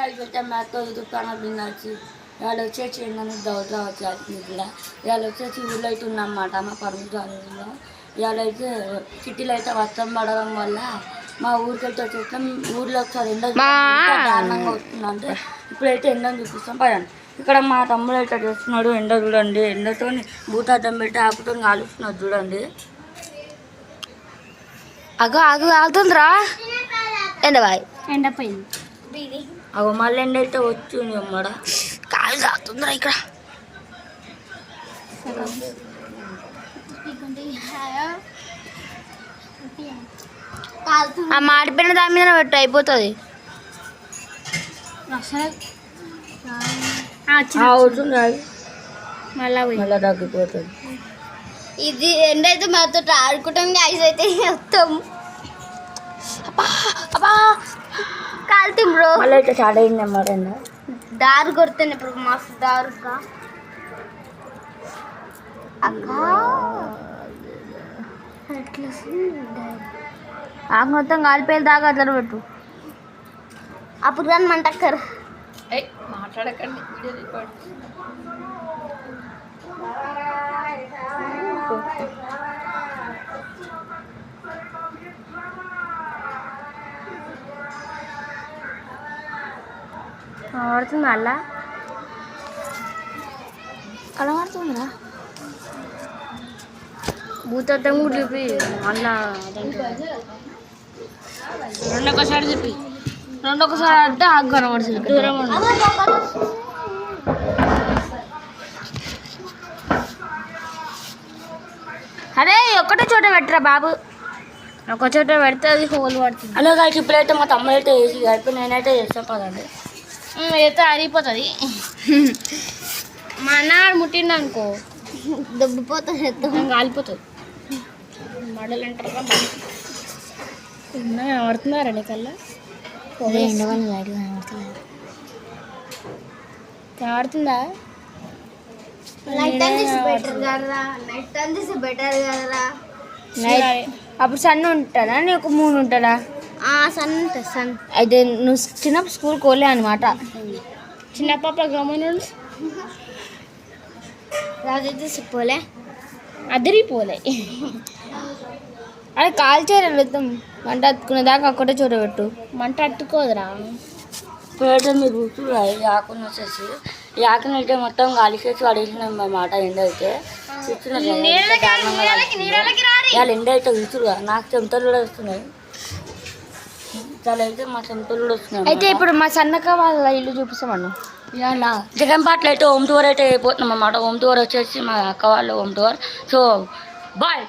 కలిపెట్టే మ్యాథ్తో దుకాణం తినచ్చు. ఇవాళ వచ్చేసి ఏంటంటే డౌట్ రావచ్చు అది కూడా. ఇవాళ వచ్చేసి ఊళ్ళో అయితే ఉన్నమాట మా పర్మిషన్లో. ఇవాళ అయితే కిట్టీలు అయితే వర్షం పడడం వల్ల మా ఊరికైతే వచ్చేస్తాం. ఊర్లో ఒకసారి ఎండ దారుణంగా వస్తుందంటే ఇప్పుడైతే ఎండని చూపిస్తాం పదండి. ఇక్కడ మా తమ్ముడు అయితే చేస్తున్నాడు ఎండ చూడండి. ఎండతో భూతార్థం పెట్టి ఆకుతో కాలుస్తున్నాడు చూడండి. అగో ఆగు ఆగుతుందిరా ఎండబాయ్ ఎండపోయింది. అగో మళ్ళీ ఎండ అయితే వచ్చింది అమ్మడ కాలు కాగుతుందిరా ఇక్కడ. ఆ మాడిపోయిన దాని మీద పెట్టు అయిపోతుంది. అవుతుంది మళ్ళా మళ్ళీ తగ్గిపోతుంది. ఇది ఎండ అయితే మాతో ఆడుకుంటాం ఐస్ అయితే వస్తాం. కాలుతాం బ్రో. మళ్ళీ అయితే స్టార్ట్ అయింది అన్నమాట ఎండ. దారు కొడుతుంది ఇప్పుడు మస్తు దారుగా. అక్క ఆకు మొత్తం కాలిపోయేది దాకా అట్లా పెట్టు. అప్పుడు కానీ మంటక్కరు మాట్లాడకండి. పడుతుంది అలా అలా పడుతుందిరా. భూతత్వం కూడా చూపి మళ్ళా రెండొకసారి చెప్పి రెండొకసారి అంటే ఆకు కనబడుతుంది దూరం అరే ఒక్కటే చోట పెట్టరా బాబు. ఒక చోట పెడితే అది హోల్ పడుతుంది. అలా కాదు ఇప్పుడైతే మా తమ్ముడు అయితే వేసి అయిపోయి నేనైతే చేస్తాను పదండి. అయితే అరిగిపోతుంది. మా అన్నగాడు ముట్టిండు అనుకో దొబ్బిపోతుంది కాలిపోతుంది. మడలు అంటారు పడుతున్నారా నీకల్లా కాడుతుందా? అప్పుడు సన్ ఉంటుందా నీకు మూడు ఉంటుందా? సన్ ఉంటుంది సన్. అయితే నువ్వు చిన్నప్పుడు స్కూల్ కోలే అనమాట. చిన్నప్పుడు గమనం రాజైతే పోలే అదిరిపోలే. అదే కాల్ చేయరు వెళ్తాం. మంట అతుకునే దాకా ఒక్కటే చోట పెట్టు. మంట అట్టుకోదురా. ఇప్పుడైతే మీరు కూర్చురా ఈ ఆకుని వచ్చేసి ఈ ఆకుని అయితే మొత్తం గాలికేసి పడేసినాం అన్నమాట. ఎండ అయితే ఇవాళ ఎండ అయితే కూర్చురుగా నాకు చెమటలు కూడా వస్తున్నాయి. చాలా అయితే మా చెమటలు కూడా వస్తున్నాయి. అయితే ఇప్పుడు మా సన్నక్క వాళ్ళ ఇల్లు చూపిస్తామన్నా. ఇవాళ జగన్పాట్లు అయితే హోమ్ టూర్ అయితే అయిపోతున్నాం అన్నమాట. హోమ్ టూర్ వచ్చేసి మా అక్క వాళ్ళు హోమ్ టూర్. So bye.